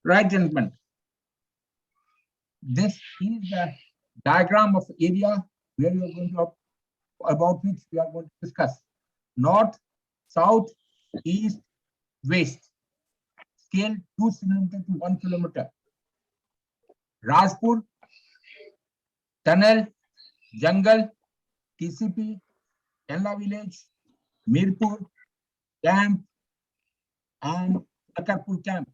Right, gentlemen. This is the diagram of area where we are going to about which we are going to discuss. North, south, east, west. Scale 2 centimeter to 1 kilometer. Rajpur, tunnel, jungle, TCP, Kenla village, Mirpur, camp, and Sakarpur camp,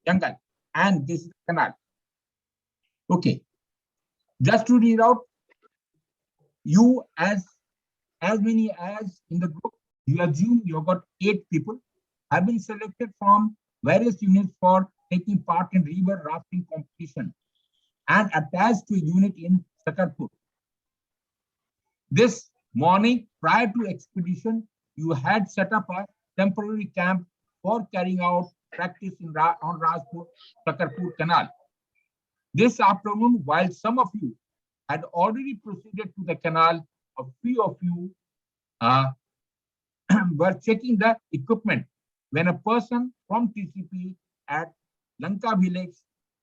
jungle, and this is canal. Okay, just to read out, you as many as in the group, you assume you have got 8 people, have been selected from various units for taking part in river rafting competition and attached to a unit in Sakarpur. This morning, prior to expedition, you had set up a temporary camp for carrying out practice on Rajpur Sakarpur Canal. This afternoon, while some of you had already proceeded to the canal, a few of you were checking the equipment when a person from TCP at Lanka village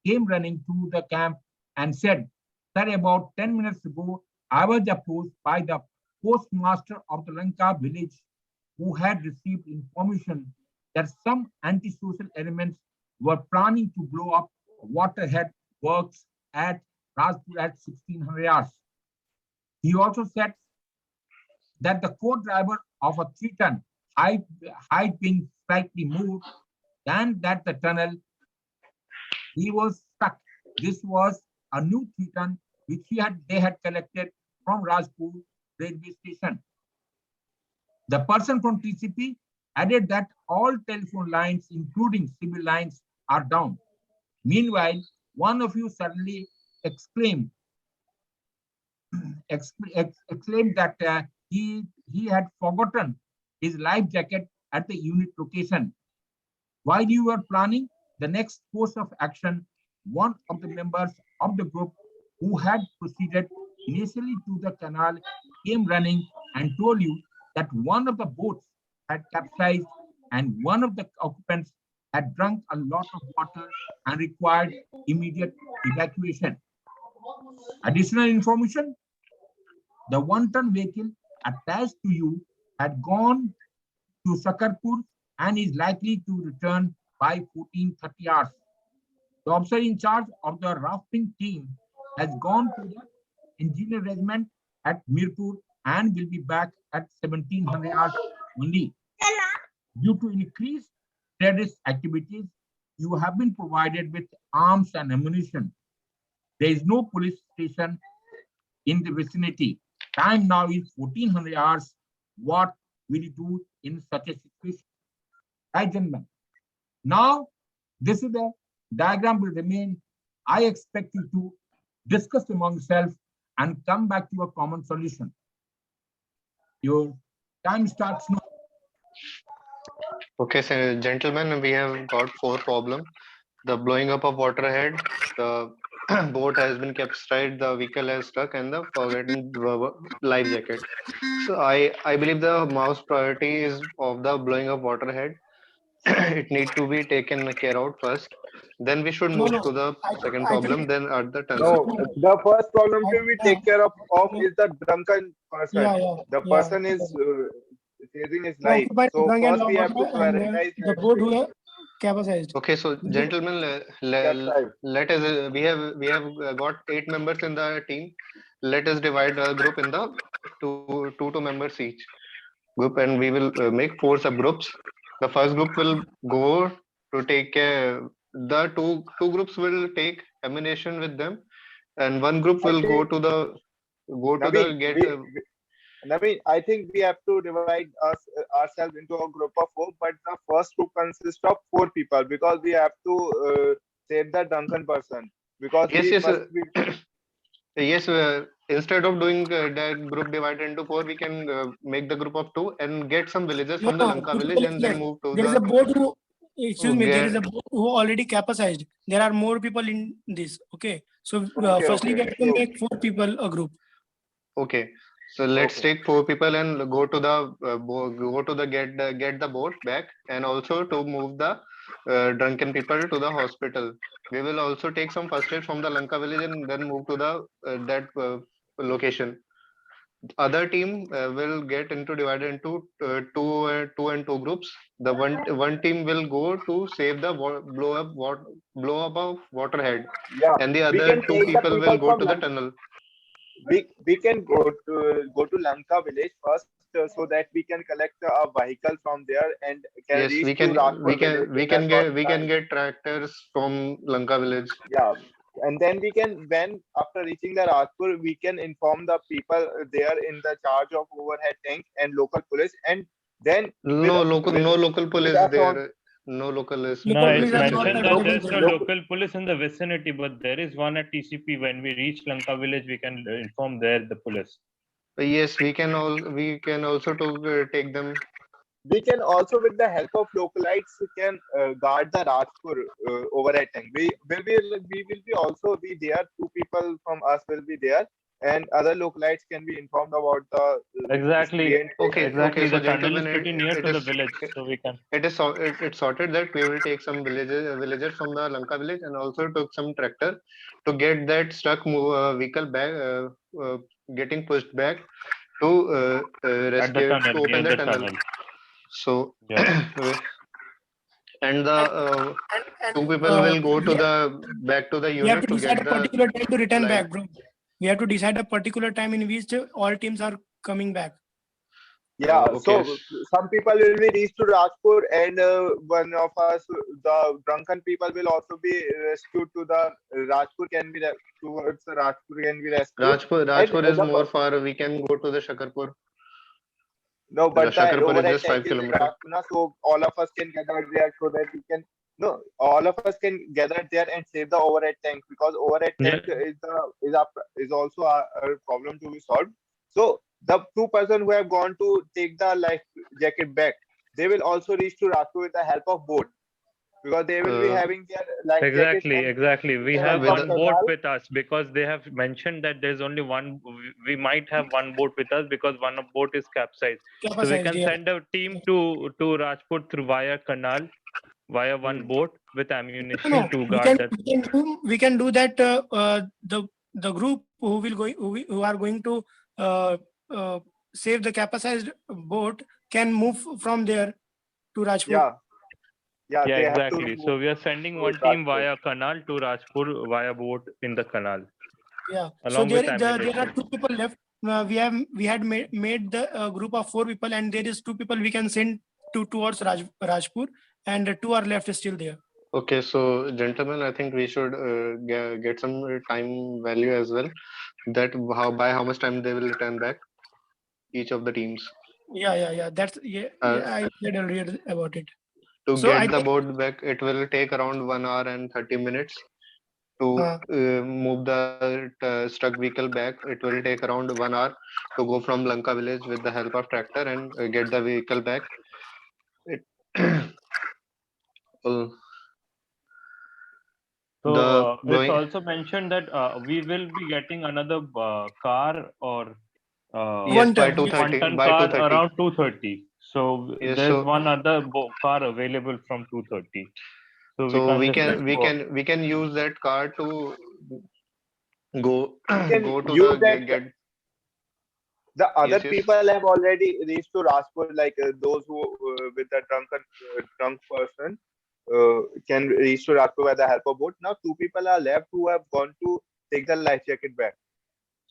came running to the camp and said, "Sir, about 10 minutes ago, I was approached by the postmaster of the Lanka village who had received information that some antisocial elements were planning to blow up waterhead works at Rajpur at 1600 hours. He also said that the co-driver of a 3-ton height being slightly moved than that the tunnel, he was stuck. This was a new 3-ton which they had collected from Rajpur railway station. The person from TCP added that all telephone lines, including civil lines, are down. Meanwhile, one of you suddenly exclaimed that he had forgotten his life jacket at the unit location. While you were planning the next course of action, one of the members of the group who had proceeded initially to the canal came running and told you that one of the boats had capsized and one of the occupants had drunk a lot of water and required immediate evacuation. Additional information: the 1-ton vehicle attached to you had gone to Sakarpur and is likely to return by 14:30 hours. The officer in charge of the rafting team has gone to the engineer regiment at Mirpur and will be back at 1700 hours only. Due to increased terrorist activities, you have been provided with arms and ammunition. There is no police station in the vicinity. Time now is 1400 hours. What will you do in such a situation? Right, gentlemen. Now, this is the diagram will remain. I expect you to discuss among yourselves and come back to a common solution. Your time starts now. Okay, so gentlemen, we have got 4 problems. The blowing up of waterhead, the boat has been capsized, the vehicle has stuck, and the forgotten life jacket. So I believe the most priority is of the blowing up waterhead. It need to be taken care of first. Then we should move to the second problem. Then at the tunnel. No, the first problem to be take care of is the drunken person. The person is saving his life. So first we have to prioritize the boat who have capsized. Okay, so gentlemen, let us we have got 8 members in the team. Let us divide the group in the two members each group, and we will make 4 subgroups. The first group will go to take the two groups will take ammunition with them, and one group will go to the get. Navi, I think we have to divide ourselves into a group of 4, but the first group consists of 4 people because we have to save the drunken person. Because yes, instead of doing that group divided into 4, we can make the group of 2 and get some villagers from the Lanka village and then move to there is a boat who, excuse me, there is a boat who already capsized. There are more people in this. Okay, so firstly we have to make 4 people a group. Okay, so let's take 4 people and go to the get the boat back, and also to move the drunken people to the hospital. We will also take some first aid from the Lanka village and then move to the that location. Other team will get into divided into two and two groups. The one team will go to save the blow up of waterhead, Yeah, and the we other can two take the people will people go from to the Lanka. tunnel. We can go to Lanka village first, so that we can collect a vehicle from there and can Yes, reach to Rajpur village in a short we can time. get tractors from Lanka village. Yeah, and then we can, when after reaching the Rajpur, we can inform the people there in the charge of overhead tank and local police, and then No local with police us on there. No local is No, Local it's police are present not there. mentioned that available there's no there. local police in the vicinity, but there is one at TCP. When we reach Lanka village, we can inform there the police. Yes, we can also to take them. we can also, with the help of localites, can guard the Rajpur overhead tank. We will be also be there. Two people from us will be there, and other localites can be informed about the Exactly, miscreant. Okay, exactly. so The tunnel is gentlemen, pretty near it to the is village, so we can. it's sorted that we will take some villagers from the Lanka village and also took some tractor to get that stuck vehicle back, getting pushed back to At the rescue tunnel, to open near the the tunnel. tunnel. So Yeah. and the two people Uh, will go to we, the back to the we have unit to to decide get a the particular time to return live. back, bro. We have to decide a particular time in which all teams are coming back. Yeah, Okay. so some people will be reached to Rajpur, and one of us, the drunken people, will also be rescued to the Rajpur. Can be towards the Rajpur can be rescued, and Rajpur is more far. We can go to the Shakarpur. no, but the Shakarpur is overhead just tank 5 is in kilometers. Rajpur, so all of us can gather there so that we can. No, all of us can gather there and save the overhead tank, because overhead Yeah. tank is also a problem to be solved. So the two person who have gone to take the life jacket back, they will also reach to Rajpur with the help of boat, because they will be Uh, having their life jackets Exactly, and exactly. with We the have help with of one the, boat canal. with us because they have mentioned that there's only one. We might have one boat with us because one boat is capsized. So we Capacized, can yeah. send a team to Rajput through via canal, via one boat with ammunition No, to guard that. we can do that. The group who will go who are going to uh, uh, save the capacized boat can move from there to Rajpur. Yeah, yeah, Yeah, they have to exactly. move So we are sending to one team Rajpur. via canal to Rajpur via boat in the canal, Yeah. So along with there are ammunition. two people left. We had made the group of 4 people, and there is 2 people we can send towards Rajpur, and 2 are left still there. okay, so gentlemen, I think we should get some time value as well. That how much time they will return back, each of the teams. Yeah. That's Uh, I said earlier about it. to So I get the think boat back, it will take around 1 hour and 30 minutes. To move the struck vehicle back, it will take around 1 hour to go from Lanka village with the help of tractor and get the vehicle back. It, well, So the it's going also mentioned that we will be getting another car or yes one by turn. 2:30 1-ton by car 2:30. around 2:30. So Yes, there's so one other car available from 2:30. So we so can just let's go. we can use that car to go We can go to the use that. The other yes yes. people have already reached to Rajpur, like those who with the drunk person can reach to Rajpur by the help of boat. Now 2 people are left who have gone to take the life jacket back.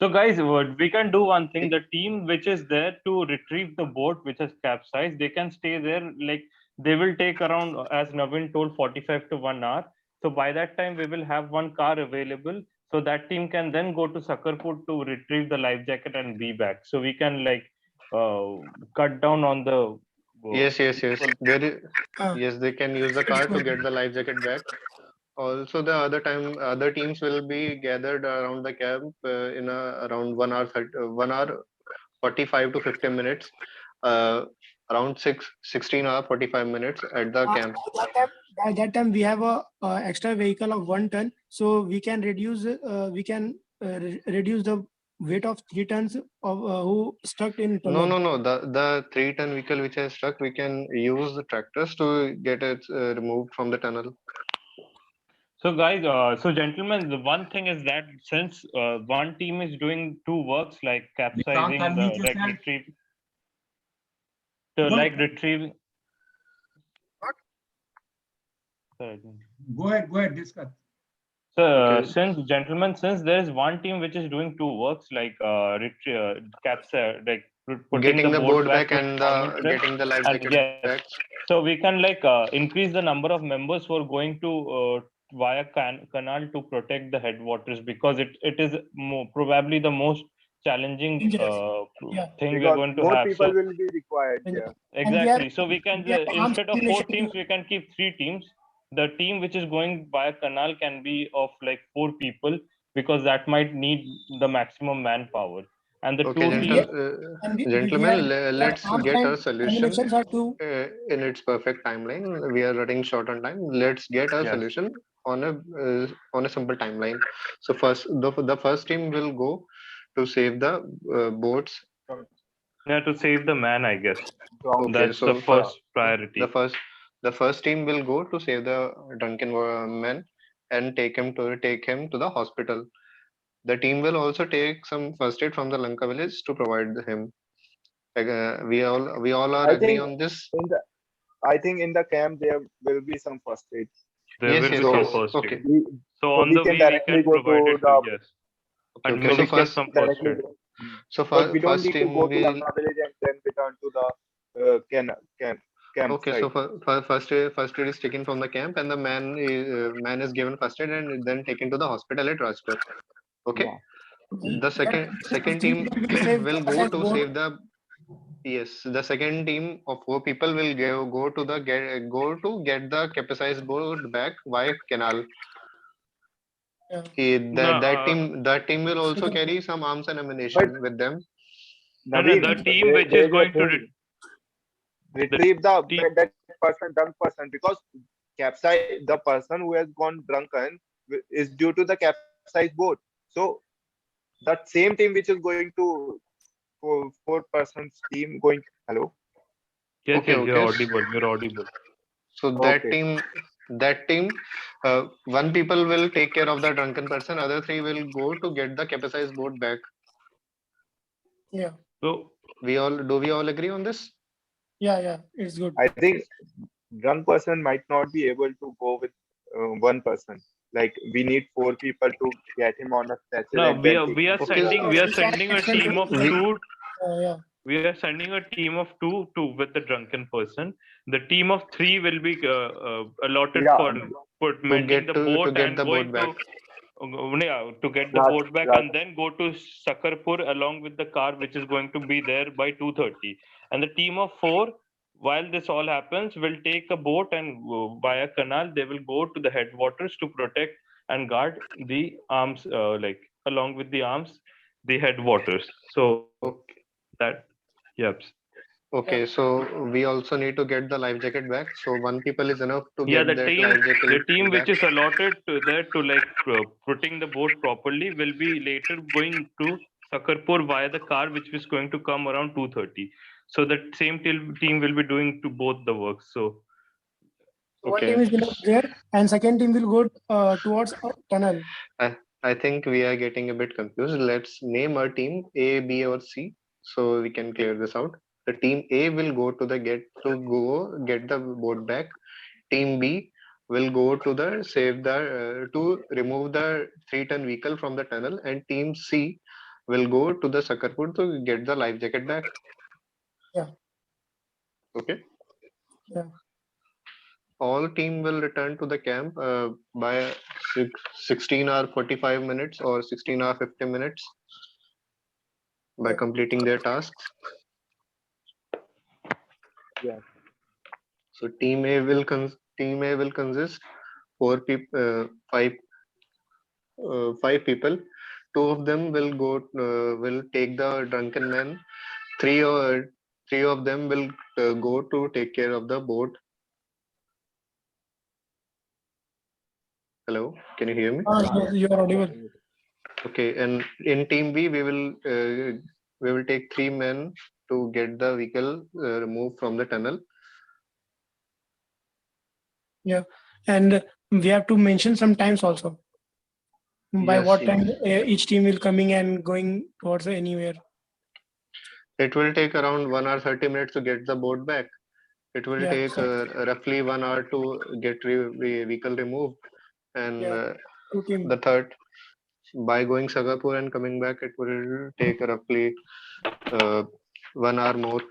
So guys, what we can do one thing, the team which is there to retrieve the boat which has capsized, they can stay there, like they will take around, as Navin told, 45 to 1 hour. So by that time, we will have one car available. So that team can then go to Sakarpur to retrieve the life jacket and be back. So we can like cut down on the Yes. people. There is, Uh, yes, they can use the car to get the life jacket back. Also, the other teams will be gathered around the camp in around 1 hour, 1 hour, 45 to 50 minutes, around 16 hour, 45 minutes at the camp. by that time we have a extra vehicle of 1 ton, so we can reduce reduce the weight of 3 tons of who stuck in No, tunnel. no, no. The 3-ton vehicle which is stuck, we can use the tractors to get it removed from the tunnel. So guys, so gentlemen, the one thing is that since one team is doing two works like Nishant, capsizing unmute the yourself. retrieving. Go ahead, discuss. So Okay. since there is one team which is doing two works like capture, like putting Getting the boat back to and common trip, getting the life and jacket yes, back. so we can like increase the number of members who are going to via canal to protect the headwaters, because it is probably the most challenging Dangerous. Yeah. thing we are Because going to more have. people So will be required. And- Yeah. exactly. So we can they are arms instead of 4 combination teams, team. we can keep 3 teams. The team which is going via canal can be of like 4 people, because that might need the maximum manpower. And the Okay, two And teams. gentlemen, let's arms get and a solution ammunitions are too. in its perfect timeline. We are running short on time. Let's get a Yes. solution on a simple timeline. So first, the first team will go to save the boats. Yeah, to save the man, I guess. Okay, That's so the first priority. the first team will go to save the drunken man and take him to the hospital. The team will also take some first aid from the Lanka village to provide him. We all are I agree think on this. in the camp there will be some first aid. There Yes, will yes, be some yes. first Okay, aid. We, So so on we the can way we directly can go provide to it to, the yes, okay, okay. So administer some first directly aid. so because we don't first need to team go to will. Lanka village and then return to the Okay, so campsite. first aid is taken from the camp, and the man is given first aid and then taken to the hospital at Rajpur. Okay, Yeah. the second team will go to save the. Yes, the second team of 4 people will go to get the capsized boat back via canal. Yeah. No, That team will also Second. carry some arms and But ammunition with them. no, Naveen, the team which is there's a going to thing. the Retrieve team. that person, drunk person, because capsize the person who has gone drunken is due to the capsized boat. So that same team which is going to four persons team going. Hello. Yes, Okay, yes, you're okay. audible. You're audible. So Okay. that team, one people will take care of the drunken person, other 3 will go to get the capsized boat back. Yeah. So We all agree on this? Yeah. It's good. I think drunk person might not be able to go with one person. Like we need 4 people to get him on a stretcher no, and then take we him are to Okay, the sending a team of we, 2. Yeah. We are sending a team of 2 with the drunken person. The team of 3 will be allotted yeah for to mending get the boat to get and the boat going back. to get the Raj, boat back, Raj. and then go to Sakarpur along with the car which is going to be there by 2:30. And the team of 4, while this all happens, will take a boat and via canal they will go to the headwaters to protect and guard the arms, like along with the arms, the headwaters. So Okay. that, yep. Okay, so we also need to get the life jacket back. So 1 people is enough to Yeah, get that life the jacket team back. which is allotted to there to like putting the boat properly will be later going to Sakarpur via the car which is going to come around 2:30. So the same team will be doing to both the works. So One Okay, team is there, and second team will go towards a tunnel. I think we are getting a bit confused. Let's name our team A, B, or C so we can clear this out. The team A will go to get the boat back. Team B will go to the save the to remove the 3-ton vehicle from the tunnel, and team C will go to the Sakarpur to get the life jacket back. Yeah. Okay. Yeah. All team will return to the camp by 16 or 45 minutes or 16 or 50 minutes by Yeah. completing their tasks. Yeah. So team A will consist 5 people. 2 of them will take the drunken man. 3 of them will go to take care of the boat. Hello, can you hear me? You're audible. Okay, and in team B, we will take 3 men to get the vehicle removed from the tunnel. Yeah, and we have to mention some times also. By Yes, what time each team will coming and going towards anywhere. it will take around 1 hour 30 minutes to get the boat back. It will Yeah, take so, roughly 1 hour to get vehicle removed, and yeah, two team. the third, by going Sagapur and coming back, it will take roughly 1 hour more.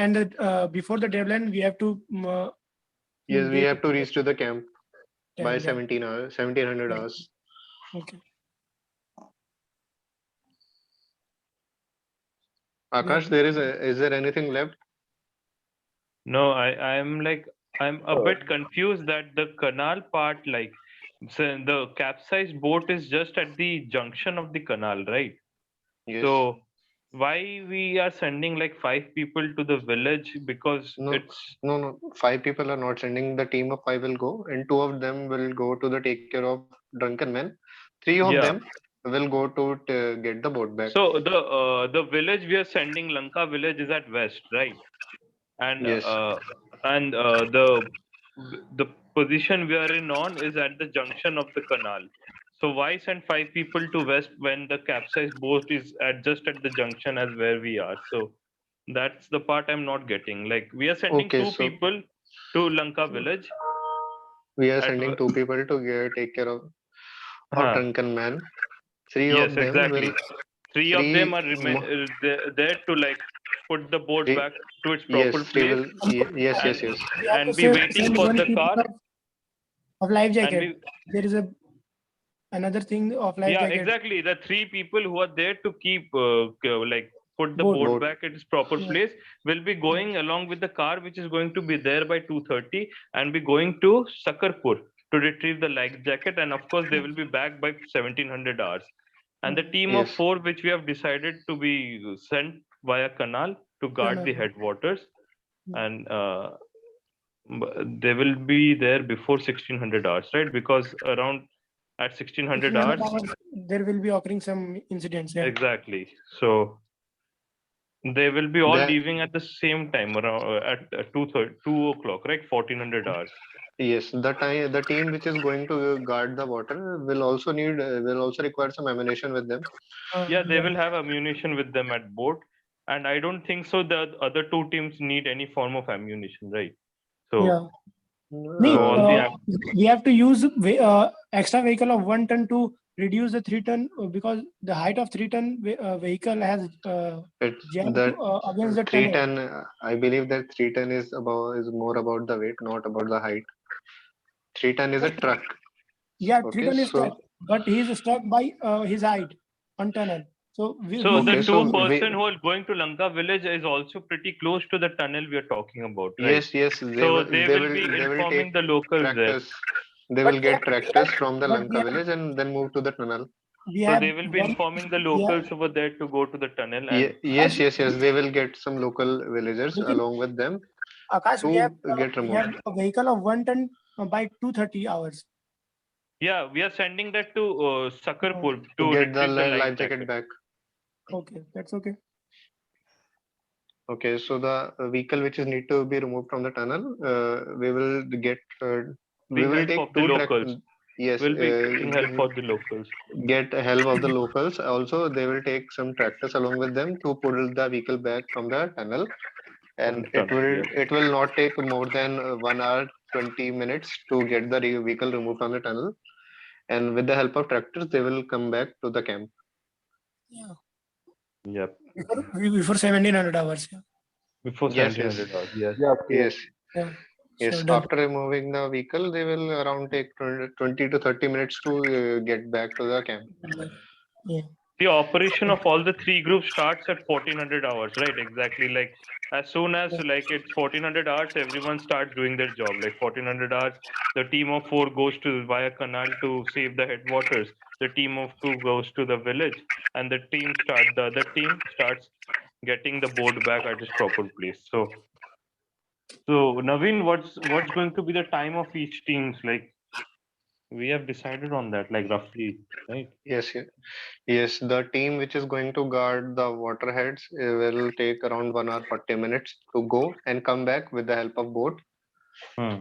And before the deadline, we have to. Yes, we take- have to reach to the camp by yeah. 1700 Yeah. hours. Okay. Akash, is there anything left? No, I'm a bit confused that the canal part, like, so the capsized boat is just at the junction of the canal, right? Yes. So why we are sending like 5 people to the village? Because No, it's no. 5 people are not sending. The team of 5 will go, and 2 of them will go to the take care of drunken men. 3 of yeah. them will go to get the boat back. So the village we are sending, Lanka village, is at west, right? And Yes. The position we are in on is at the junction of the canal. So why send 5 people to west when the capsized boat is at just at the junction as where we are? So that's the part I'm not getting. Like, we are sending Okay, two so people to Lanka village. we are At sending 2 people to take care of huh. drunken man. 3 Yes, of them will. exactly. Three of them Three. are there to like put the boat Three, back to its yes, proper 3 place will. Yes, yes, and yes. We have to be waiting send for one the piece car. of life And jacket. There is another thing of life yeah, jacket. exactly. The 3 people who are there to keep like put the Boat. boat Boat. back at its proper Yeah. place will be going along with the car, which is going to be there by 2:30 and be going to Sakarpur to retrieve the life jacket. And of course, they will be back by 1700 hours. And the team of Yes. 4, which we have decided to be sent via canal to guard the Canal. headwaters, and they will be there before 1600 hours, right? Because around at 1600 hours, there will be occurring some incidents. Yeah. exactly. So they will be all That, leaving at the same time around at 2 o'clock, right? 1400 hours. yes, the team which is going to guard the water will also require some ammunition with them. Yeah, they will have ammunition with them at boat, and I don't think so the other 2 teams need any form of ammunition, right? So Yeah. Nee, all the we have to use extra vehicle of 1 ton to reduce the 3 ton because the height of 3 ton vehicle has It's jammed that against the 3 tunnel. ton. I believe that 3 ton is more about the weight, not about the height. 3 ton is a truck. Yeah, 3 Okay, ton is stuck, so but he is stuck by his height on tunnel. So so the okay, two so person who are going to Lanka village is also pretty close to the tunnel we are talking about, right? yes, So they will be they will take informing the locals there. tractors. They but will get tractors from the but Lanka village and then move to the tunnel. we So have they will be one. informing the We have, locals over there to go to the tunnel and Yes, they will get some local villagers along with them Akash, to get we have removed. a vehicle of 1 ton by 2:30 hours. yeah, we are sending that to Sakarpur To to get the retrieve the life life jacket jacket. back. Okay, that's okay. Okay, so the vehicle which is need to be removed from the tunnel, we will get. We The will help take of the 2 locals. Yes, We'll be getting help for the locals. get help of the locals. Also, they will take some tractors along with them to pull the vehicle back from the tunnel, From and the tunnel, yeah. it will not take more than 1 hour 20 minutes to get the vehicle removed from the tunnel. And with the help of tractors, they will come back to the camp. Yeah. Yep. Before 1700 hours. Yeah. Before Yes, 1700 hours, yes. yes, Yeah. yes. So done. After removing the vehicle, they will around take 20 to 30 minutes to get back to the camp. Yeah. The operation of all the 3 groups starts at 1400 hours, right? Exactly. Like, as soon as like it's 1400 hours, everyone starts doing their job. Like 1400 hours, the team of 4 goes to via canal to save the headwaters. The team of 2 goes to the village, and the other team starts getting the boat back at its proper place. So Naveen, what's going to be the time of each teams? Like, We have decided on that, like roughly, right? Yes, yes. The team which is going to guard the waterheads will take around 1 hour 40 minutes to go and come back with the help of boat. Hmm.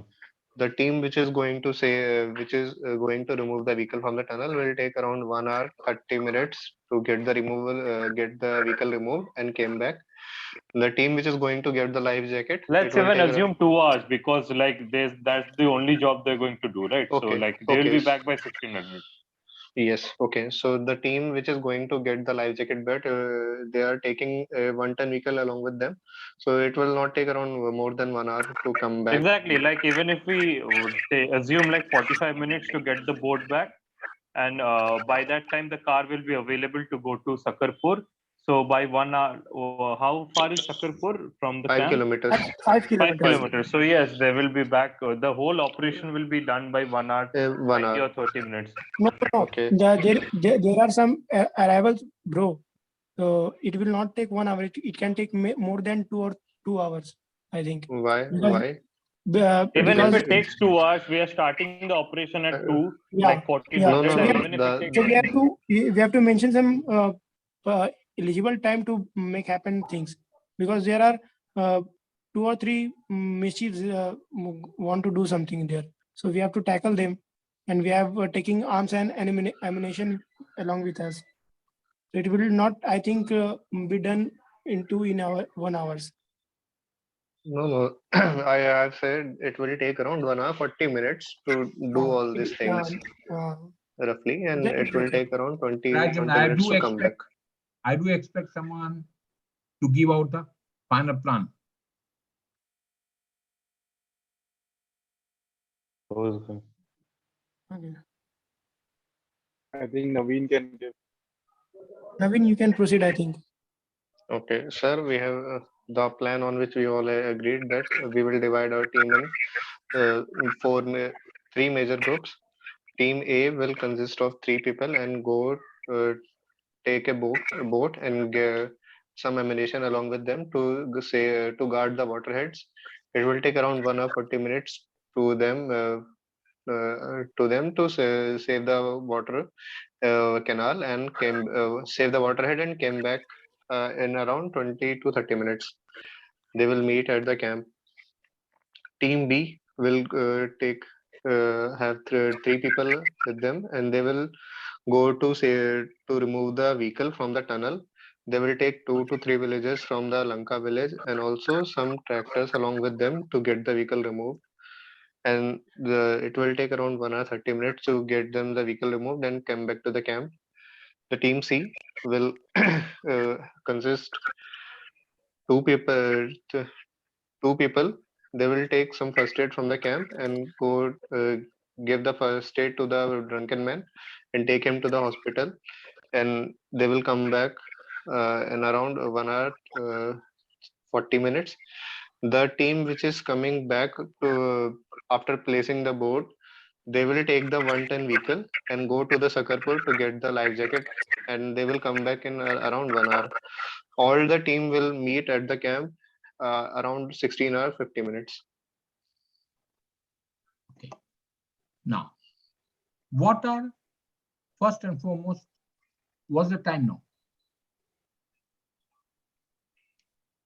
The team which is going to say which is going to remove the vehicle from the tunnel will take around 1 hour 30 minutes to get the get the vehicle removed and came back. The team which is going to get the life jacket, Let's it will even take assume 2 hours because like that's the only job they're going to do, right? So okay, like they will okay. be back by 16 minutes. Yes, okay. So the team which is going to get the life jacket bet, they are taking a 1 ton vehicle along with them. So it will not take around more than 1 hour to come back. Exactly. Like even if we would say assume like 45 minutes to get the boat back, and by that time the car will be available to go to Sakarpur. So by 1 hour, how far is Sakarpur from the 5 kilometers. 5 5 kilometers. kilometers. So yes, they will be back. The whole operation will be done by 1 hour, 1 20 hour. or 30 minutes. No, no. Okay. There are some arrivals, bro. So it will not take 1 hour. It can take more than 2 hours, I think. Why? Because, Why? Even because if it takes 2 hours, we are starting the operation at 2, yeah, like 14 yeah. No, minutes. no, So And no. even if it takes so we have to mention some eligible time to make happen things, because there are 2 or 3 mischiefs want to do something there. So we have to tackle them, and we have taking arms and ammunition along with us. So it will not, I think, be done in 1 hours. No, no. I have said it will take around 1 hour 40 minutes to do all these things Uh, roughly, and it will definitely. take around 20 Rajan, minutes to come back. I do expect someone to give out the final plan. Okay. Okay. I think Naveen can give. Naveen, you can proceed, I think. Okay, sir, we have the plan on which we all agreed that we will divide our team in uh, three major groups. Team A will consist of 3 people and go take a boat and get some ammunition along with them to guard the waterheads. It will take around 1 hour 40 minutes to them to save the water canal and save the waterhead and came back in around 20 to 30 minutes. They will meet at the camp. Team B will take have 3 people with them, and they will go to remove the vehicle from the tunnel. They will take 2 to 3 villagers from the Lanka village and also some tractors along with them to get the vehicle removed. And it will take around 1 hour 30 minutes to get them the vehicle removed and come back to the camp. The team C will consist 2 people. Two people. They will take some first aid from the camp and go give the first aid to the drunken man and take him to the hospital. And they will come back in around 1 hour 40 minutes. The team which is coming back to after placing the boat, they will take the 1 ton vehicle and go to the Sakarpur to get the life jacket, and they will come back in around 1 hour. All the team will meet at the camp around 16 hours 50 minutes. Okay. Now, what are first and foremost? What's the time now?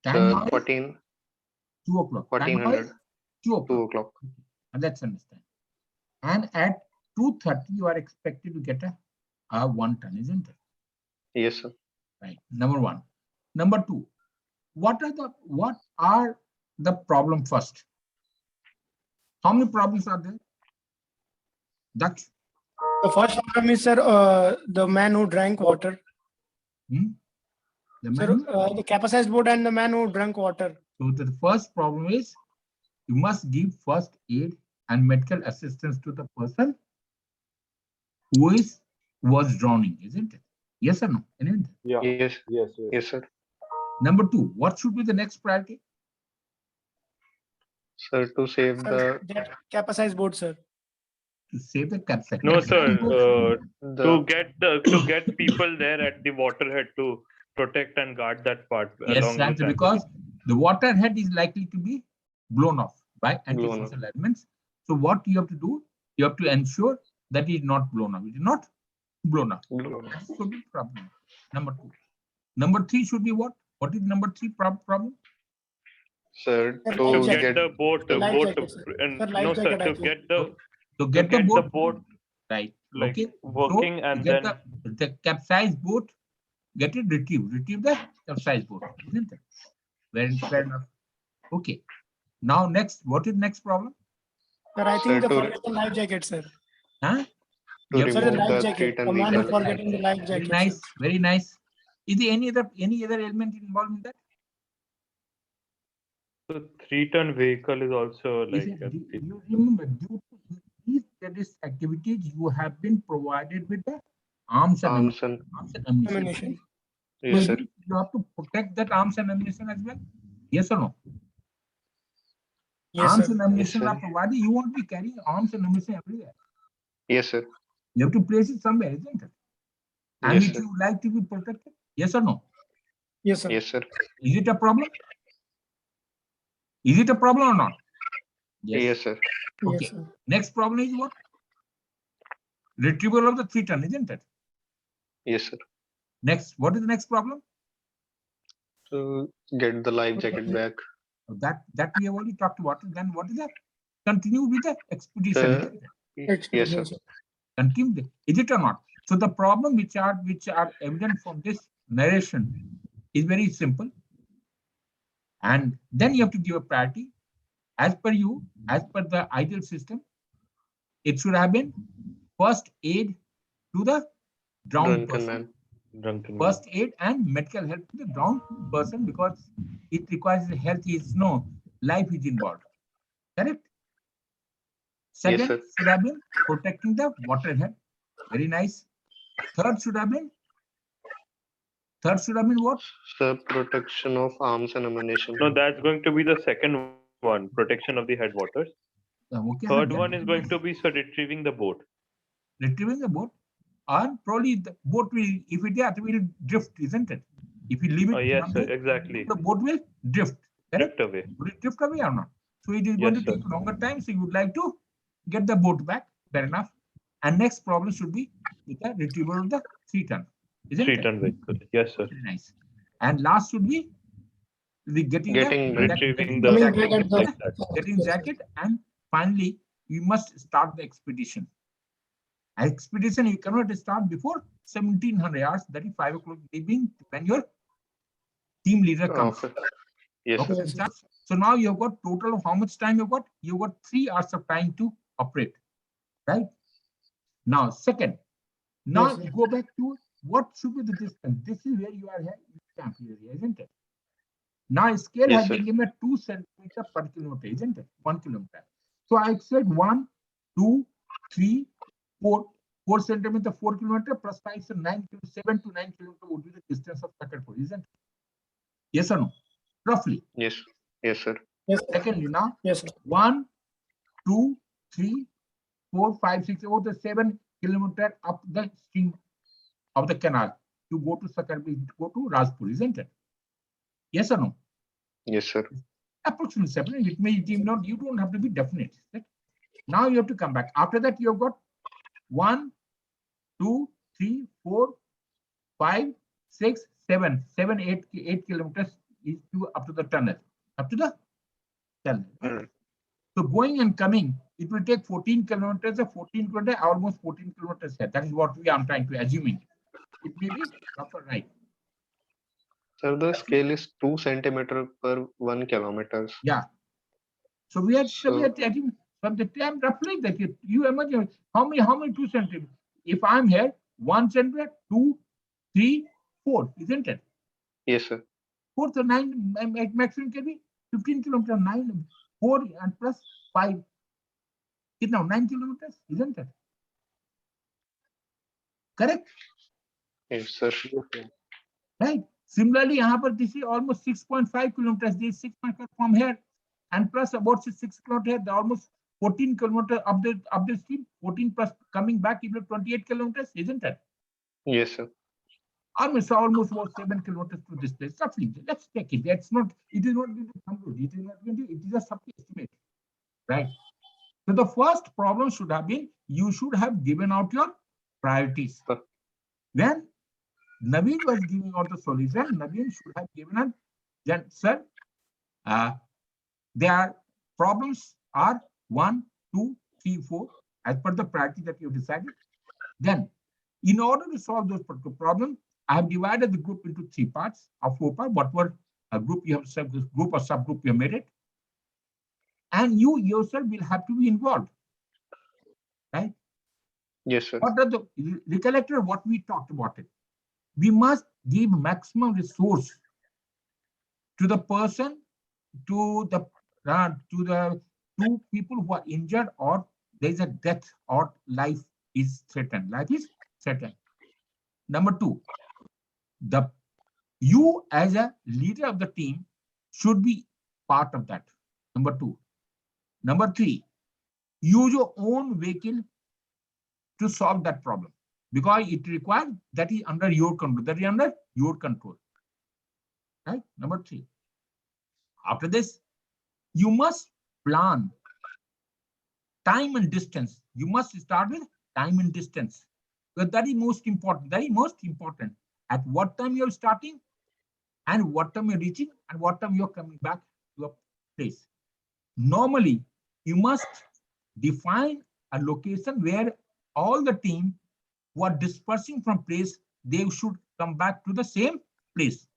Time now is 14 2 o'clock. 1400 2 2 o'clock. o'clock. And let's understand. And at 2:30, you are expected to get a 1 ton, isn't it? Yes, sir. Right. Number one. Number two. What are the problem first? How many problems are there? Daksh? The first problem is, sir, the man who drank water. The Sir, man the capsized boat and the man who drank water. So the first problem is you must give first aid and medical assistance to the person who was drowning, isn't it? Yes or no? Isn't it? Yeah. Yes. Yes. Yes, sir. Number two, what should be the next priority? Sir, to save Sir, that capsized boat, sir. To save the capsized. No, sir. the To get people there at the waterhead to protect and guard that part. Yes, along with that. because the waterhead is likely to be blown off by Blown antisocial elements. So what you have to do, you have to ensure That is not blown up. It is not blown up. Blown up. That should be problem. Number 2. Number 3 should be what? What is number 3 problem? Sir, Sir, to life To get get the boat, Life boat, jacket, sir. and Sir, life no, sir, jacket, I to think. get the To get the boat, boat right? like Okay. working, So and get then the capsized boat, get it retrieve the capsized boat, isn't it? Fair enough. Okay. Now next, what is next problem? Sir, I Sir, think the to- forget the life jacket, sir. Huh? to You have Sir, the remove life the jacket. 3-ton The man vehicle. forgetting the life Very jacket. nice, sir. very nice. Is there any other element involved in that? the 3-ton vehicle is also like You remember, due to these terrorist activities, you have been provided with the arms and Arms and ammunition. Ammunition. yes, sir. You have to protect that arms and ammunition as well. Yes or no? Yes, Arms sir. and ammunition Yes, are sir. provided. You won't be carrying arms and ammunition everywhere. Yes, sir. You have to place it somewhere, isn't it? And Yes, which sir. you would like to be protected. Yes or no? Yes, sir. Yes, sir. Is it a problem? Is it a problem or not? Yes, sir. Okay. Yes, sir. Next problem is what? Retrieval of the 3-ton, isn't it? Yes, sir. Next, what is the next problem? To get the life jacket back. That we have already talked about. Then what is that? Continue with the expedition. Sir, Isn't it? yes, sir. Yes, sir. Continue. Is it or not? So the problem which are evident from this narration is very simple. And then you have to give a priority. As per the ideal system, it should have been first aid to the drowned Drunken person. man. drunken. First aid and medical help to the drowned person because it requires health is no life is involved. Correct? Second Yes, sir. should have been protecting the waterhead. Very nice. Third should have been what? Sir, protection of arms and ammunition. No, that's going to be the second one, protection of the headwaters. Okay, Third one is going to be retrieving the boat. retrieving the boat, or probably the boat will, if it will drift, isn't it? If you leave it, Yes, sir, exactly. the boat will drift. Correct? Drift away. Will it drift away or not? So it is going Yes, to sir. take longer time. So you would like to get the boat back. Fair enough. And next problem should be with the retrieval of the 3-ton. Isn't it? 3-ton vehicle. Yes, sir. Very nice. And last should be the getting Retrieving the the jacket, like that. getting jacket, and finally you must start the expedition. Expedition you cannot start before 1700 hours. That is 5 o'clock evening when your team leader comes. Okay. Yes, Okay, sir. sir. So now you've got total of how much time you've got? You've got 3 hours of time to operate, right? Now, second, now Yes, sir. go back to what should be the distance. This is where you are here, camp here, isn't it? Now scale Yes, has sir. been given 2 centimeters per kilometer, isn't it? 1 kilometer. So I said 1, 2, 3, 4. 4 centimeter, 4 kilometer plus 5, so 9, 7 to 9 kilometer would be the distance of Sakarpur, isn't it? Yes or no? Roughly. Yes. Yes, sir. Yes, sir. Secondly, now Yes, sir. 1, 2, 3, 4, 5, 6, over the 7 kilometer up the stream of the canal to go to Sakarpur, go to Rajpur, isn't it? Yes or no? Yes, sir. Approximately 7. It may not. You don't have to be definite. Right? Now you have to come back. After that, you have got 1, 2, 3, 4, 5, 6, 7, 8 kilometers is to up to the tunnel. Up to the tunnel. Mm. So going and coming, it will take 14 kilometers, almost 14 kilometers here. That is what we are trying to assuming. It may be proper, right? Sir, the scale is 2 centimeter per 1 kilometers. Yeah. So we are So- taking from the time roughly that you imagine how many 2 centimeters? If I'm here, 1 centimeter, 2, 3, 4, isn't it? Yes, sir. 4 to 9 maximum can be 15 kilometers, 9, 4 and plus 5. It's now 9 kilometers, isn't it? Correct? Yes, sir. Right. Similarly, this is almost 6.5 kilometers. This is 6.5 from here, and plus about 6 kilometers here. Almost 14 kilometers up the stream. 14 plus coming back, even 28 kilometers, isn't it? Yes, sir. Almost about 7 kilometers to this place. Roughly, let's take it. That's not. It is not going to conclude. It is not going to. It is a sub estimate, right? So the first problem should have been you should have given out your priorities. Sir. When Naveen was giving out the solution, Naveen should have given an, then, sir, their problems are 1, 2, 3, 4, as per the priority that you have decided. Then, in order to solve those particular problems, I have divided the group into 3 parts or 4 parts, whatever a group you have, group or subgroup you have made it. And you yourself will have to be involved, right? Yes, sir. What are the, recollect what we talked about it. We must give maximum resource to the person, to the 2 people who are injured or there is a death or life is threatened. Life is threatened. Number 2, you as a leader of the team should be part of that. Number 2. Number 3, use your own vehicle to solve that problem because it requires that is under your control. That is under your control. Right? Number 3. After this, you must plan time and distance. You must start with time and distance. Because that is most important. That is most important. At what time you're starting and what time you're reaching and what time you're coming back to a place. Normally, you must define a location where all the team who are dispersing from place, they should come back to the same place.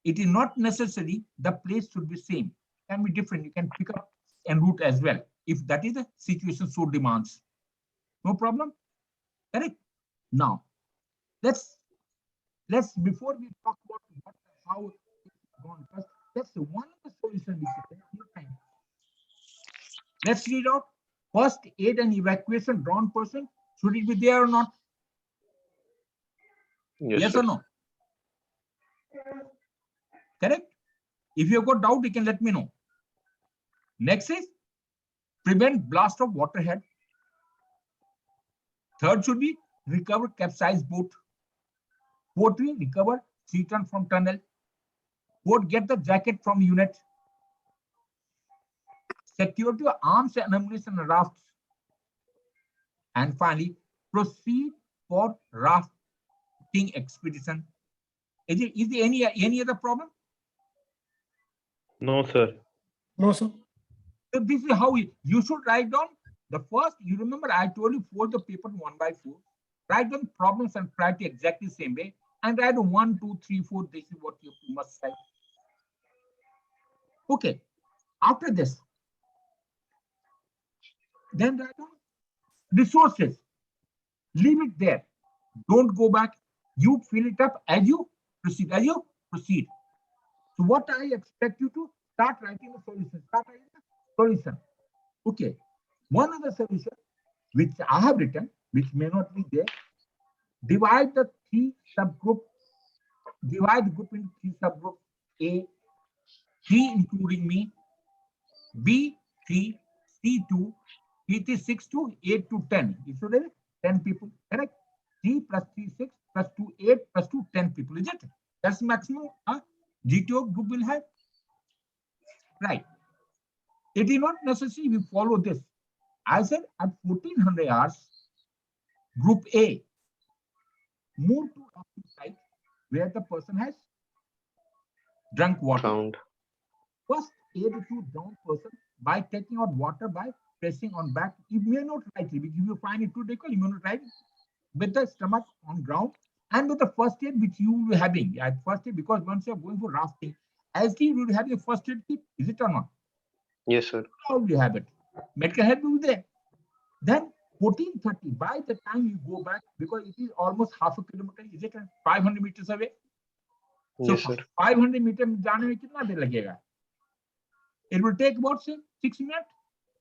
It is not necessary the place should be same. It can be different. You can pick up en route as well if that is the situation so demands. No problem. Correct. Now, let's before we talk about how it's gone first, that's one of the solutions we should. Let's read out. First aid and evacuation drawn person. Should it be there or not? Yes sir. or no? Correct. If you have got doubt, you can let me know. Next is prevent blast of waterhead. Third should be recover capsized boat. Fourth, recover 3 ton from tunnel. Fourth, get the jacket from unit. Secure your arms and ammunition rafts. And finally, proceed for rafting expedition. Is there any other problem? No, sir. No, sir. So this is how you should write down the first. You remember I told you fold the paper 1 by 4. Write down problems and priority exactly same way, and write 1, 2, 3, 4. This is what you must write. Okay. After this, then write down resources. Leave it there. Don't go back. You fill it up as you proceed. So what I expect you to start writing the solution. Start writing the solution. Okay. One other solution which I have written, which may not be there. Divide the 3 subgroups. Divide the group into 3 subgroups. A, 3 including me. B, 3, C, 2, P3, 6 to 8 to 10. Is there 10 people? Correct? 3 plus 3, 6 plus 2, 8 plus 2, 10 people. Is it? That's maximum GTO group will have. Right. It is not necessary we follow this. I said at 1400 hours, group A move to a site where the person has drunk water. Drowned. First aid to drowned person by taking out water by pressing on back. You may not write it. If you find it too difficult, you may not write it. With the stomach on ground and with the first aid which you will be having at first aid, because once you are going for rafting, as you will have your first aid kit, is it or not? Yes, sir. How will you have it? Medical help will be there. Then 1430, by the time you go back, because it is almost half a kilometer, is it 500 meters away? So Yes, sir. 500 meters जाने में कितना देर लगेगा? It will take about say 6 minutes,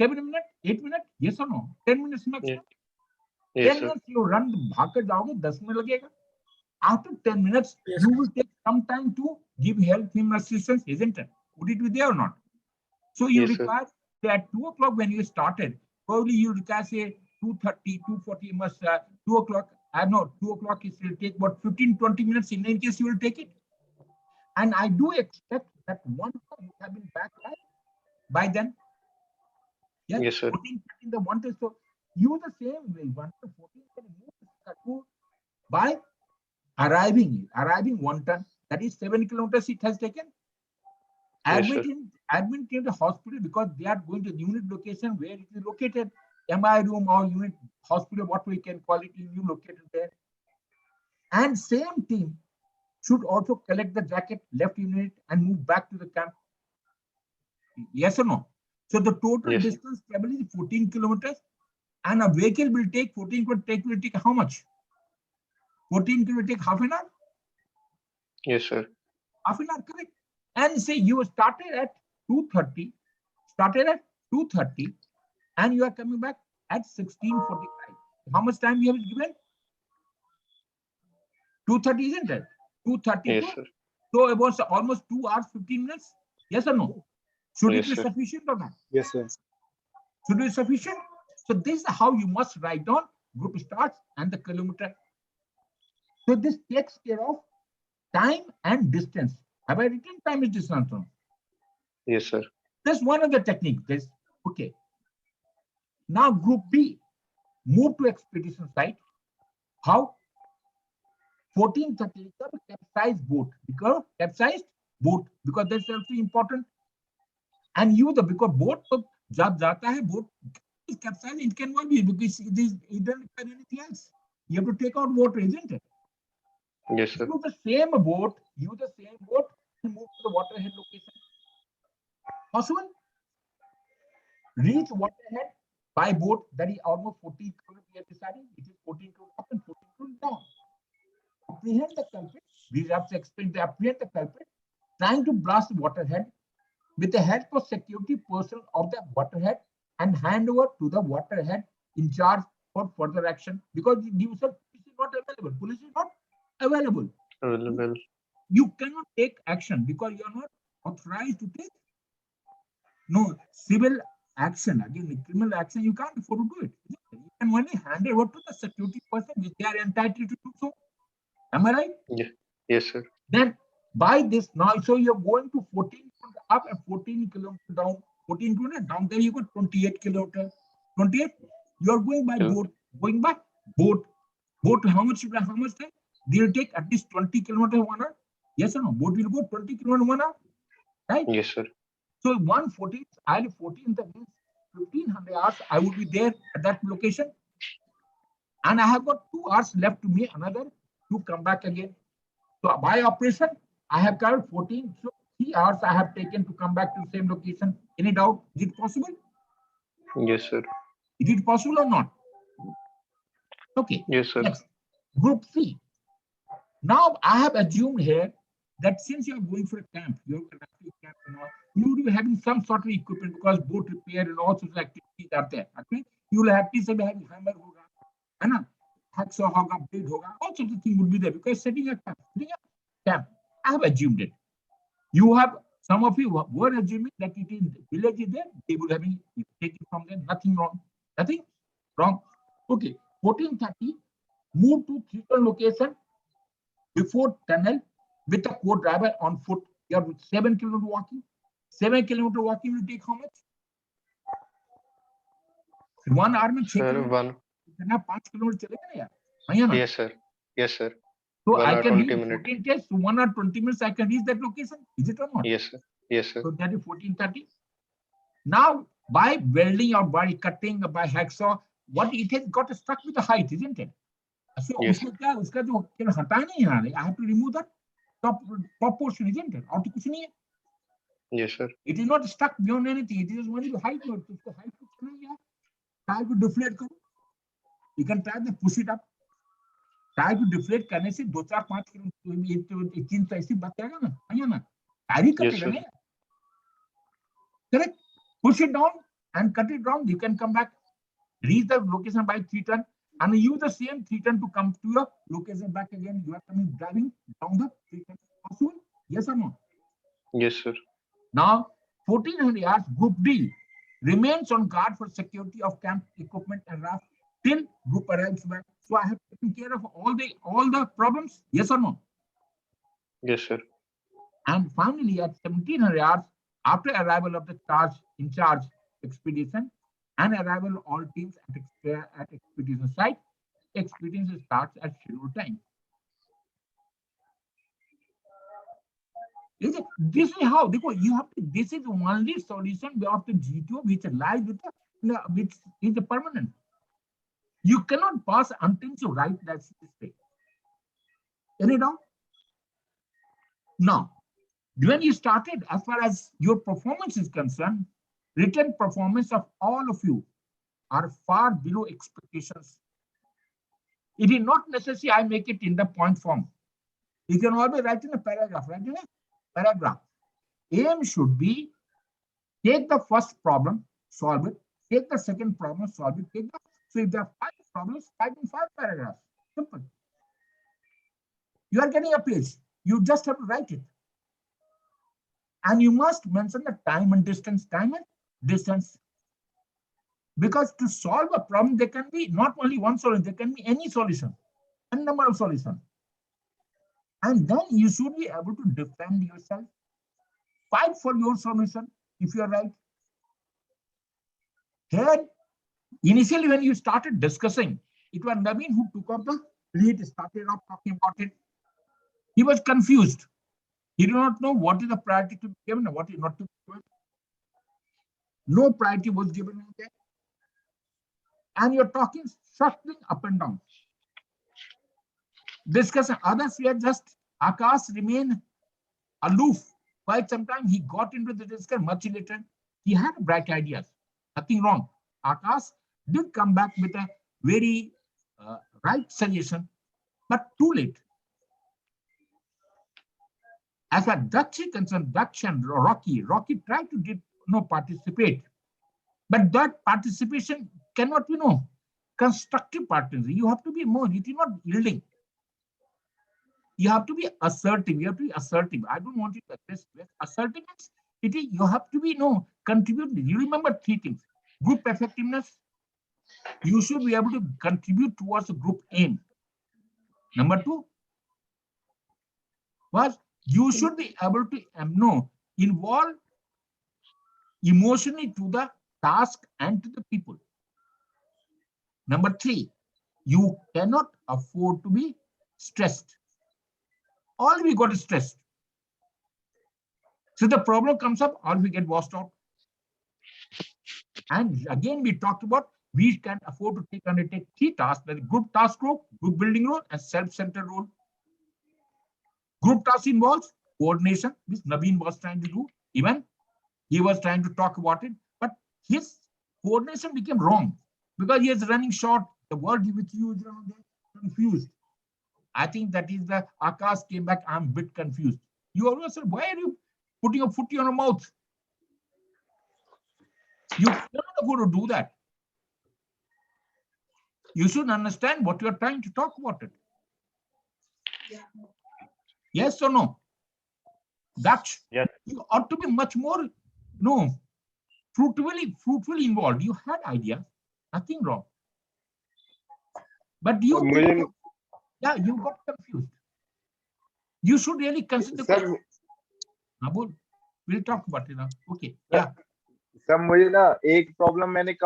7 minutes, 8 minutes, yes or no? 10 minutes maximum. Yes, 10 sir. minutes you run, भागकर जाओगे 10 minute लगेगा. After 10 minutes, Yes, you will take some time to give help him assistance, isn't it? Would it be there or not? So you Yes, sir. require say at 2 o'clock when you started, probably you require say 2:30, 2:40, must 2 o'clock. I know 2 o'clock it will take about 15-20 minutes in any case you will take it. And I do expect that 1 o'clock you have been back by then. Yeah, Yes, sir. 14:30 the 1 is so use the same way. 1 to 14 can move by arriving one turn. That is 7 kilometers it has taken. Yes, sir. Admit in the hospital because they are going to the unit location where it is located. MI room or unit hospital, what we can call it, you located there. And same team should also collect the jacket, left unit, and move back to the camp. Yes or no? So the total Yes, sir. distance travel is 14 kilometers, and a vehicle will take 14 will take how much? 14 will take half an hour. Yes, sir. Half an hour, correct? And say you started at 2:30, and you are coming back at 16:45. How much time you have given? 2:30, isn't it? 2:32. Yes, sir. So about almost 2 hours 15 minutes. Yes or no? Should Yes, it be sir. sufficient or not? Yes, sir. Should it be sufficient? So this is how you must write down group starts and the kilometer. So this takes care of time and distance. Have I written time and distance? Yes, sir. That's one of the techniques. This okay. Now group B, move to expedition site. How? 14:30 capsized boat. Because capsized boat, because that's also important. And you the because boat jab jata hai boat is capsized, it cannot be because it doesn't require anything else. You have to take out water, isn't it? Yes, sir. Use the same boat, and move to the waterhead location. Possible? Reach waterhead by boat, that is almost 14 kilometers we are deciding. It is 14 kilometers up and 14 kilometers down. Apprehend the culprit. We have to explain the apprehend the culprit, trying to blast the waterhead with the help of security personnel of the waterhead and hand over to the waterhead in charge for further action. Because the police is not available. Police is not available. Available. You cannot take action because you are not authorized to take. No civil action, again, the criminal action, you can't afford to do it. You can only hand it over to the security person, which they are entitled to do so. Am I right? Yeah. Yes, sir. Then by this now, so you're going to 14 up and 14 kilometers down, 14 kilometers down, there you got 28 kilometers. 28, you're going by boat, boat, how much time? They'll take at least 20 kilometers 1 hour. Yes or no? Boat will go 20 kilometers 1 hour, right? Yes, sir. So 114, I'll 14, that means 1500 hours I would be there at that location. And I have got 2 hours left to me, another to come back again. So by operation, I have covered 14. So 3 hours I have taken to come back to the same location. Any doubt? Is it possible? Yes, sir. Is it possible or not? Okay. Yes, sir. Next, group C. Now I have assumed here that since you are going for a camp, you will be having some sort of equipment because boat repair and all sorts of activities are there. Okay? You will have to say having hammer, hacksaw, blade, all sorts of things would be there because setting a camp. I have assumed it. You have some of you were assuming that it is village is there, they would have been taken from there, nothing wrong. Nothing wrong. Okay, 14:30, move to critical location before tunnel with a co-driver on foot. You are 7 kilometers walking. 7 kilometers walking will take how much? 1 hour में 6 Sir, kilometers. 5 kilometers चलेगा ना यार? Yes, sir. Yes, sir. So 1 I hour, can 20 reach minutes. 14 days, so 1 hour 20 minutes I can reach that location. Is it or not? Yes, sir. Yes, sir. So that is 14:30. Now by welding or by cutting by hacksaw, what it has got stuck with the height, isn't it? So Yes, उसको क्या उसका जो हटाना ही है, I have to remove that top portion, isn't it? और तो कुछ नहीं है. Yes, sir. It is not stuck beyond anything. It is only the height. उसको height कुछ नहीं है. Try to deflate करो. You can try to push it up. Try to deflate करने से 2-4-5 किलो 1 इंच ऐसी बात करेगा ना, है ना? Try कटेगा ना. Correct. Push it down and cut it down. You can come back, reach the location by 3 turn, and use the same 3 turn to come to your location back again. You are coming driving down the 3 turn. Possible? Yes or no? Yes, sir. Now, 1400 yards, group D remains on guard for security of camp equipment and raft till group arrives back. So I have taken care of all the problems. Yes or no? Yes, sir. And finally, at 1700 yards, after arrival of the in charge expedition, and arrival of all teams at expedition site. Expedition starts at scheduled time. This is how you have to. This is only solution of the GTO which lies with which is permanent. You cannot pass until you write that state. Any doubt? Now, when you started, as far as your performance is concerned, written performance of all of you are far below expectations. It is not necessary I make it in the point form. You can always write in a paragraph, right? In a paragraph. Aim should be take the first problem, solve it. Take the second problem, solve it. So if there are 5 problems, 5 in 5 paragraphs. Simple. You are getting a page. You just have to write it. And you must mention the time and distance. Because to solve a problem, there can be not only one solution, there can be any solution, a number of solutions. And then you should be able to defend yourself, fight for your solution if you are right. Here, initially when you started discussing, it was Naveen who took up the lead, started off talking about it. He was confused. He did not know what is the priority to be given and what is not to be given. No priority was given out there. And you're talking, shuffling up and down. Discussion. Others were just, Akash remained aloof. Quite some time he got into the discussion much later. He had bright ideas. Nothing wrong. Akash did come back with a very right suggestion, but too late. As far as Dutch is concerned, Dutch and Rocky tried to participate. But that participation cannot be constructive participation. You have to be more, it is not yielding. You have to be assertive. I don't want it aggressive. Assertive means you have to be contributing. You remember 3 things. Group effectiveness. You should be able to contribute towards the group aim. Number 2 was you should be able to involve emotionally to the task and to the people. Number 3, you cannot afford to be stressed. All we got is stressed. So the problem comes up, all we get washed out. And again, we talked about we can afford to undertake 3 tasks, that is group task role, group building role, and self-centered role. Group task involves coordination, which Naveen was trying to do. Even he was trying to talk about it, but his coordination became wrong because he is running short. The word which he used around there, confused. I think that is the Akash came back. I'm a bit confused. You always said, why are you putting a foot in your mouth? You cannot afford to do that. You should understand what you are trying to talk about it. Yes or no? Dutch. Yes. You ought to be much more, fruitfully involved. You had ideas, nothing wrong. But you got confused. You should really consider. Sir, we'll talk about it now. Okay. Yeah. Sir मुझे ना एक problem मैंने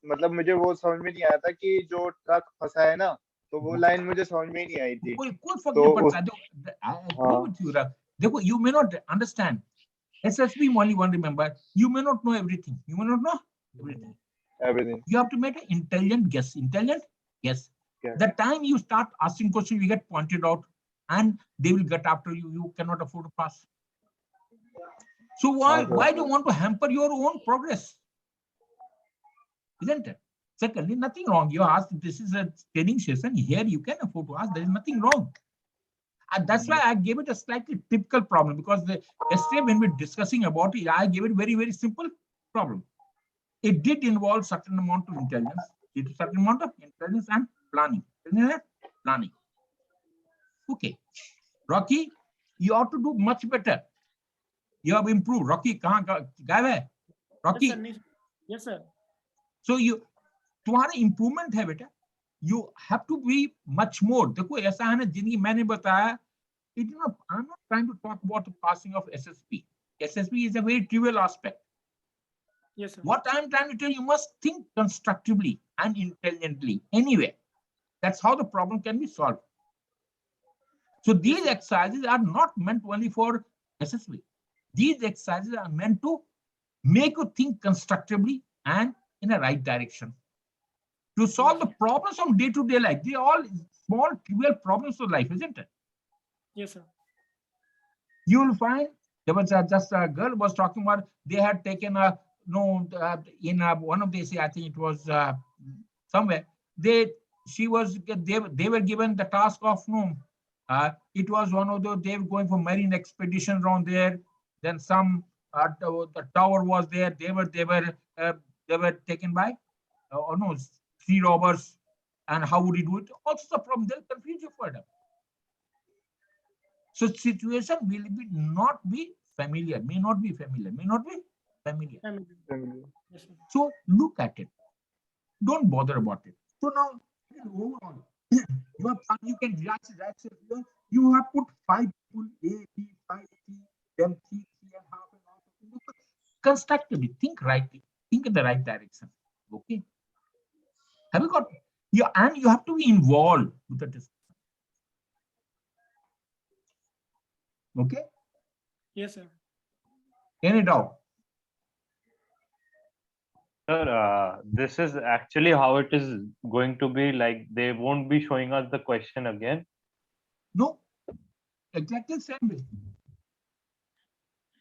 मतलब मुझे वो समझ में नहीं आया था कि जो ट्रक फंसा है ना, तो वो लाइन मुझे समझ में नहीं आई थी. कोई फर्क नहीं पड़ता. I agree with you. देखो, you may not understand. SSB only one remember. You may not know everything. You may not know everything. Everything. You have to make an intelligent guess. Yes. The time you start asking questions, you get pointed out, and they will get after you. You cannot afford to pass. So why do you want to hamper your own progress? Isn't it? Secondly, nothing wrong. You asked, this is a training session. Here you can afford to ask. There is nothing wrong. And that's why I gave it a slightly typical problem, because yesterday when we were discussing about it, I gave it very, very simple problem. It did involve certain amount of intelligence, and planning. Okay. Rocky, you ought to do much better. You have improved. Rocky, kahan gayab hai? Rocky. Yes, sir. So तुम्हारा improvement है बेटा. You have to be much more. देखो ऐसा है ना, जिंदगी मैंने बताया. I'm not trying to talk about the passing of SSP. SSP is a very trivial aspect. Yes, sir. What I'm trying to tell you, you must think constructively and intelligently anyway. That's how the problem can be solved. So these exercises are not meant only for SSB. These exercises are meant to make you think constructively and in a right direction. To solve the problems of day-to-day life, they are all small, trivial problems of life, isn't it? Yes, sir. You will find there was just a girl was talking about they had taken a in one of the essay, I think it was somewhere they were given the task of it was one of those they were going for marine expedition around there. Then some the tower was there. They were taken by or no sea robbers. And how would he do it? Also the problem they'll confuse you further. So situation will not be familiar, may not be familiar. Yes, sir. So look at it. Don't bother about it. So now, overall, you can you have put 5 people, A, B, 5, C, then 3, and half and all. Constructively, think rightly, think in the right direction. Okay. Have you got? Yeah, and you have to be involved with the discussion. Okay. Yes, sir. Any doubt? Sir, this is actually how it is going to be. Like they won't be showing us the question again. No, exactly the same way.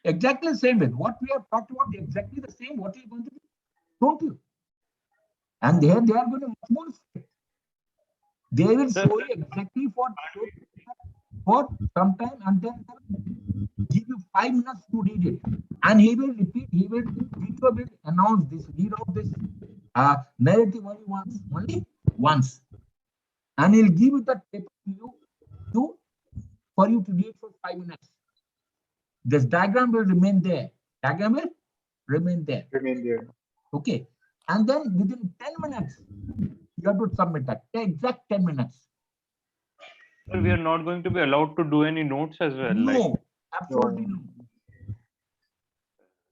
Exactly the same way. What we have talked about, exactly the same. What are you going to do? Don't you? And there they are going to much more strict. They will show you exactly for some time and then give you 5 minutes to read it. And he will repeat, video will announce this, read out this narrative only once. And he'll give you that paper to you for you to read for 5 minutes. This diagram will remain there. Okay. And then within 10 minutes, you have to submit that. Exact 10 minutes. Sir, we are not going to be allowed to do any notes as well. No, absolutely no.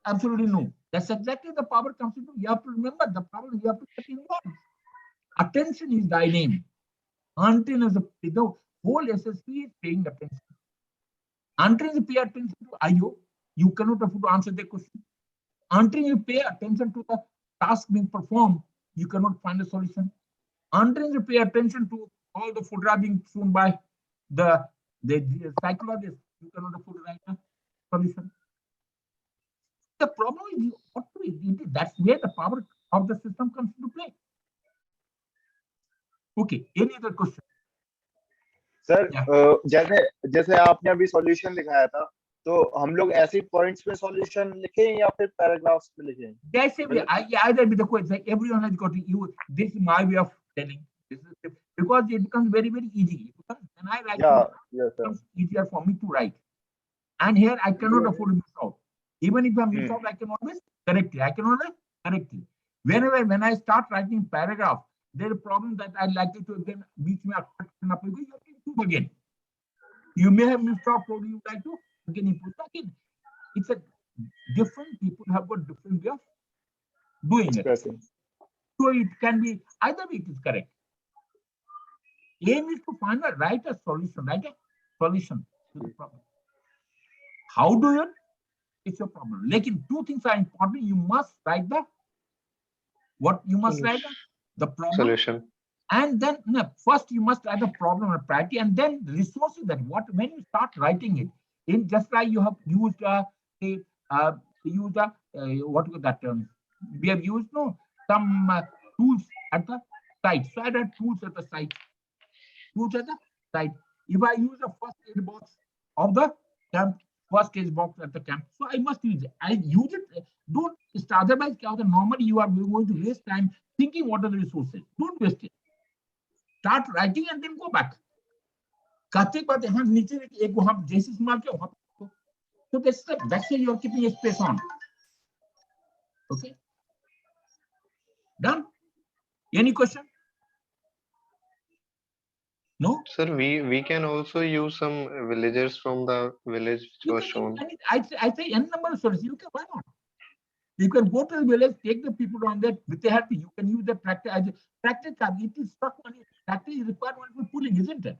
Absolutely no. That's exactly the power comes into. You have to remember the power. You have to get involved. Attention is thy name. Until the whole SSP is paying attention. Until you pay attention to IO, you cannot afford to answer the question. Until you pay attention to the task being performed, you cannot find a solution. Until you pay attention to all the photograph being shown by the psychologist, you cannot afford to write a solution. The problem is you ought to be, that's where the power of the system comes into play. Okay, any other question? Sir जैसे आपने अभी solution लिखाया था तो हम लोग ऐसे points पे सॉल्यूशन लिखें या फिर पैराग्राफ्स में लिखें? That's it. Either be the question. Like everyone has got you. This is my way of telling. This is because it becomes very easy. When I write, it becomes easier for me to write. And here I cannot afford to miss out. Even if I miss out, I can always correct it. When I start writing paragraph, there is a problem that I likely to again beach me up. You have to improve again. You may have missed out, probably you like to again improve again. It's a different people have got different way of doing it. So it can be either way it is correct. Aim is to find a solution to the problem. How do it? It's your problem. Like two things are important. You must write the problem Solution. And then first you must write the problem and priority, and then resources that when you start writing it in just like you have used we have used some tools at the site. So I had tools at the site. If I use the first aid box of the camp, so I must use it. I use it. Don't otherwise normally you are going to waste time thinking what are the resources. Don't waste it. Start writing and then go back. So that's why you are keeping a space on. Okay. Done? Any question? No? Sir, we can also use some villagers from the village which was shown. I say n number of sources. You can, why not? You can go to the village, take the people on that with the help. You can use the tractor as a tractor car. It is stuck money. Tractor is required only for pulling, isn't it?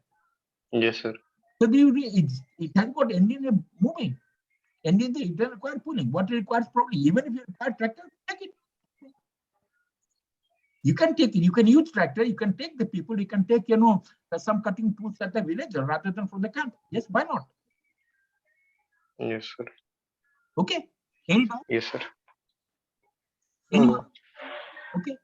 Yes, sir. So it has got engine moving. Engine it doesn't require pulling. What it requires probably, even if you require tractor, take it. You can take it. You can use tractor. You can take the people. You can take, some cutting tools at the village rather than from the camp. Yes, why not? Yes, sir. Okay. Any doubt? Yes, sir. Anyone? Okay.